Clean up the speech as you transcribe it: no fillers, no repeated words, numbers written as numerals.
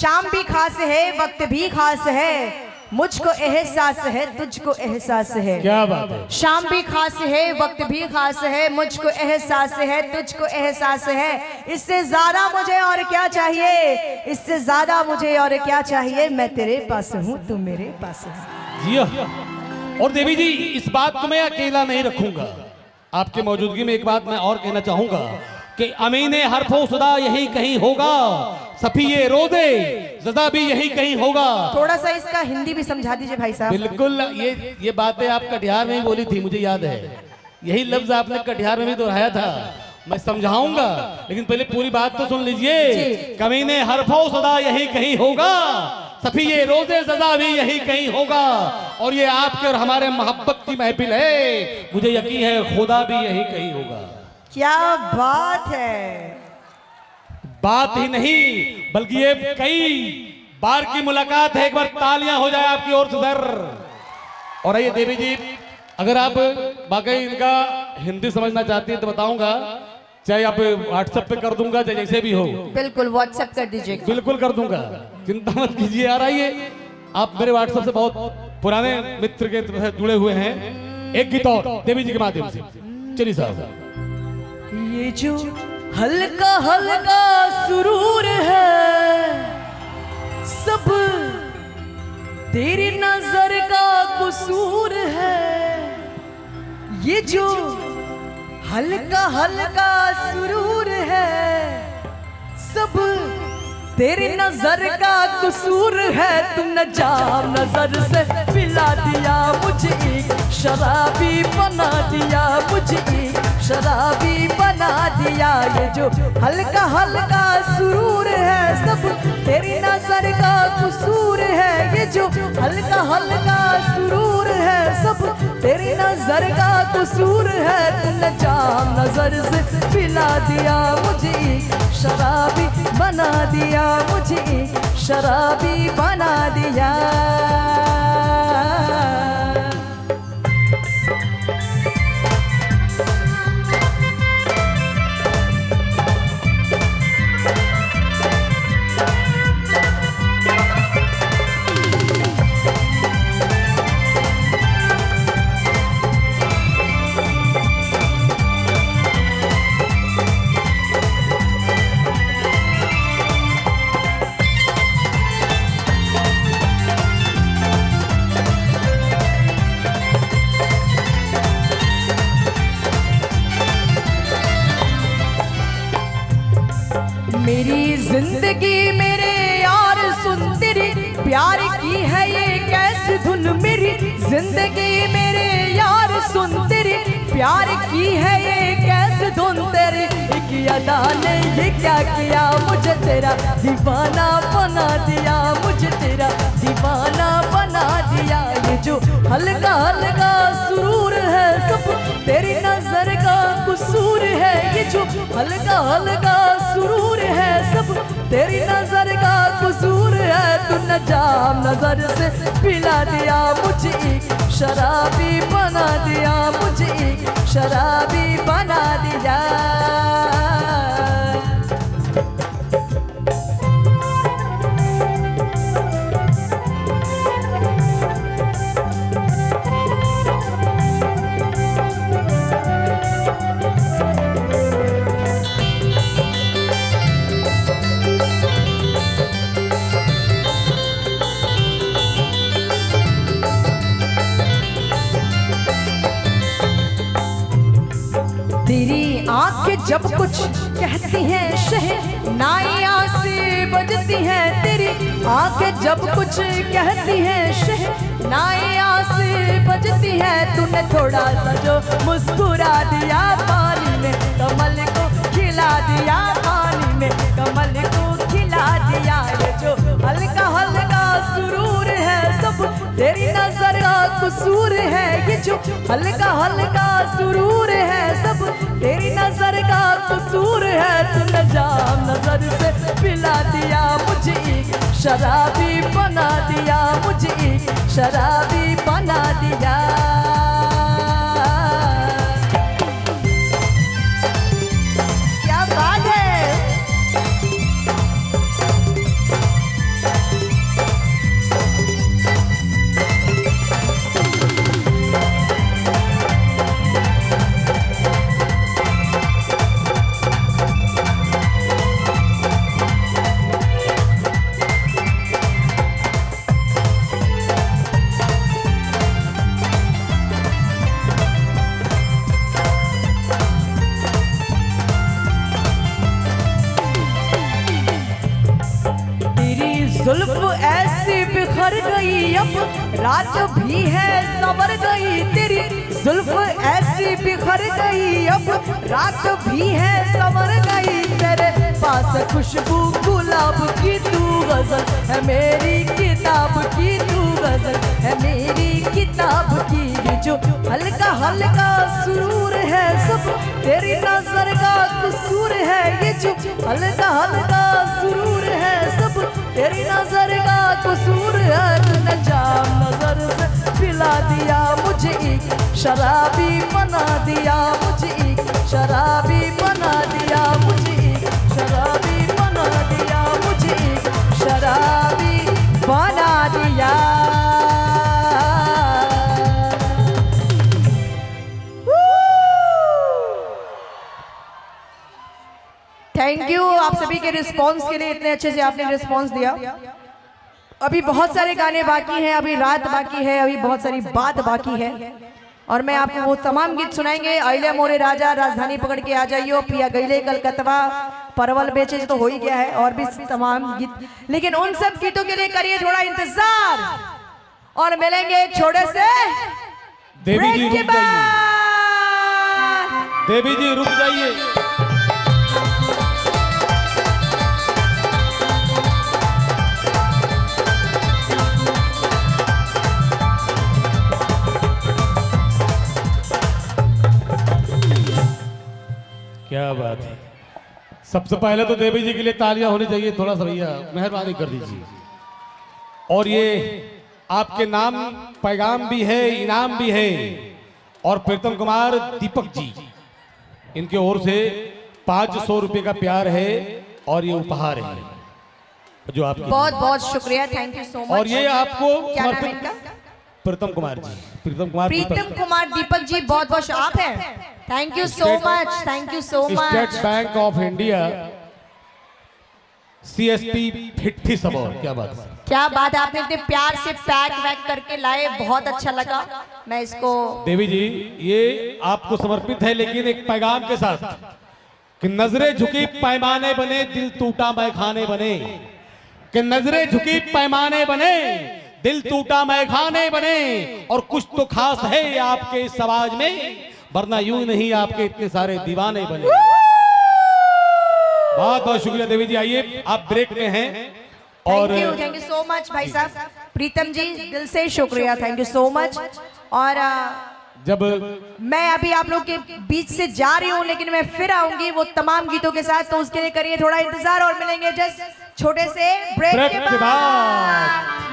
शाम भी खास है, वक्त भी खास है, मुझको एहसास है, तुझको एहसास है। क्या बात है। शाम भी खास है, वक्त भी खास है, मुझको एहसास है, तुझको एहसास है। इससे ज्यादा मुझे और क्या चाहिए, इससे ज्यादा मुझे और क्या चाहिए। मैं तेरे पास हूँ, तू मेरे पास है। जियो। और देवी जी, इस बात को मैं अकेला नहीं रखूंगा। आपके मौजूदगी में एक बात मैं और कहना चाहूंगा कि अमीने हरफो सदा यही कहीं होगा, सफिये रोज़े ज़दा भी यही कहीं होगा। थोड़ा सा इसका हिंदी भी समझा दीजिए भाई साहब। बिल्कुल, ये बातें आप कटिहार में ही बोली थी, मुझे याद है। यही लफ्ज आपने कटिहार में भी दोहराया था। मैं समझाऊंगा, लेकिन पहले पूरी बात तो सुन लीजिए। कमीने हरफो सदा यही कहीं होगा, सफिये रोज़े ज़दा भी यही कहीं होगा। और ये आपके और हमारे मोहब्बत की महफिल है, मुझे यकीन है खुदा भी यही कहीं होगा। क्या बात है। बात ही नहीं बल्कि ये कई बार की मुलाकात है। एक बार तालियां हो जाए आपकी ओर से सर। और आइए देवी जी, अगर आप वाकई इनका हिंदी समझना चाहती हैं तो बताऊंगा, चाहे आप व्हाट्सएप पे कर दूंगा, चाहे जैसे भी हो। बिल्कुल व्हाट्सएप कर दीजिए। बिल्कुल कर दूंगा, चिंता मत कीजिए। आ रही है, आप मेरे व्हाट्सएप से बहुत पुराने मित्र के तरह जुड़े हुए हैं। एक गीत और देवी जी के माध्यम से, चलिए साहब। ये जो हल्का हल्का सुरूर है, सब तेरी नजर का कसूर है। ये जो हल्का हल्का सुरूर है, सब तेरी नजर का कसूर है। तुमने जाम नजर से पिला दिया मुझे, एक शराबी बना दिया मुझे, एक शराबी बना दिया। ये जो हल्का हल्का सुरूर है, सब तेरी नजर का कसूर है। ये जो हल्का हल्का सुरूर है, सब तेरी नजर का कसूर है। तुमने जाम नजर से पिला दिया मुझे, एक शराबी बना दिया मुझे, एक शराबी बना दिया। मेरी जिंदगी मेरे यार सुन, तेरी प्यार की है ये कैसी धुन। मेरी जिंदगी मेरे यार सुन, तेरी प्यार की है ये कैसी धुन। तेरी एक अदा ने ये क्या किया, मुझे तेरा दीवाना बना दिया, मुझे तेरा दीवाना बना दिया। ये जो हल्का हल्का सुरूर है, सब तेरी नजर का कसूर है। ये जो हल्का हल्का सुरूर है, सब तेरी नजर का कसूर है। तूने जाम नजर से पिला दिया मुझे, एक शराबी बना दिया मुझे, एक शराबी बना दिया। तेरी आंखें जब कुछ कहती हैं, शहनाइयां से बजती हैं। तेरी आंखें जब कुछ कहती हैं, शहनाइयां से बजती हैं। तूने थोड़ा सा जो मुस्कुरा दिया, पानी में कमल को खिला दिया, पानी में कमल को खिला दिया। ये जो हल्का हल्का सुरूर है, सब तेरी नजर का कसूर है। ये जो हल्का हल्का सुरूर है, सब तेरी नजर का कसूर है। तूने जाम नजर से पिला दिया मुझे, एक शराबी बना दिया मुझे, एक शराबी बना दिया। क्या बात है। जुल्फ ऐसी बिखर गई अब रात भी है संवर गई तेरी जुल्फ ऐसी बिखर गई अब रात भी है संवर गई तेरे पास खुशबू गुलाब की तू गजल है मेरी किताब की तू गजल है मेरी किताब की ये जो हल्का हल्का सुरूर है सब तेरी नजर का कसूर है ये जो हल्का हल्का सुरूर है सब तेरी नजर का कसूर है तूने जाम नजर से पिला दिया मुझे एक शराबी बना दिया मुझे एक शराबी बना दिया मुझे एक शराबी बना दिया मुझे एक शराबी बना दिया। थैंक यू आप सभी के रिस्पांस के लिए, इतने अच्छे से आपने रिस्पांस दिया। अभी बहुत सारे गाने बाकी हैं, अभी रात बाकी है, अभी बहुत सारी बात बाकी है और मैं आपको वो तमाम गीत सुनाएंगे। अइले मोरे राजा, राजधानी पकड़ के आ जाइयो, पिया गईले कलकतवा, परवल बेचे तो हो ही गया है और भी तमाम गीत, लेकिन उन सब गीतों के लिए करिए थोड़ा इंतजार और मिलेंगे एक छोटे से ब्रेक के बाद। देवी जी रुक जाइए। क्या बात है। सबसे पहले तो देवी जी के लिए तालियां होनी चाहिए, थोड़ा सा भैया मेहरबानी कर दीजिए। और ये आपके नाम पैगाम भी है, इनाम भी है और प्रीतम कुमार दीपक जी इनके ओर से 500 रुपए का प्यार है और ये उपहार है जो आपकी। बहुत बहुत शुक्रिया, थैंक यू सो मच। और ये आपको क्या नाम है इनका? प्रीतम कुमार जी। प्रीतम कुमार दीपक जी बहुत बहुत आप हैं, thank you so much, thank you so much. State bank of India CSP 50 Sabour. क्या बात है, क्या बात है, आपने इतने प्यार से पैक वैक करके लाए, बहुत अच्छा लगा। मैं इसको देवी जी ये आपको समर्पित है, लेकिन एक पैगाम के साथ कि नजरें झुकी पैमाने बने, दिल टूटा मैखाने बने, कि नजरें झुकी पैमाने बने, दिल टूटा मैखाने बने, और कुछ तो खास है आपके इस समाज में, वरना यूं नहीं आपके इतने सारे दीवाने बने। बहुत बहुत शुक्रिया देवी जी। आइए आप ब्रेक में हैं और थैंक यू सो मच भाई साहब। प्रीतम जी दिल से शुक्रिया, थैंक यू सो मच। और जब मैं अभी आप लोग के बीच से जा रही हूँ, लेकिन मैं फिर आऊंगी वो तमाम गीतों के साथ, तो उसके लिए करिए थोड़ा इंतजार और मिलेंगे जस्ट छोटे से ब्रेक के बाद।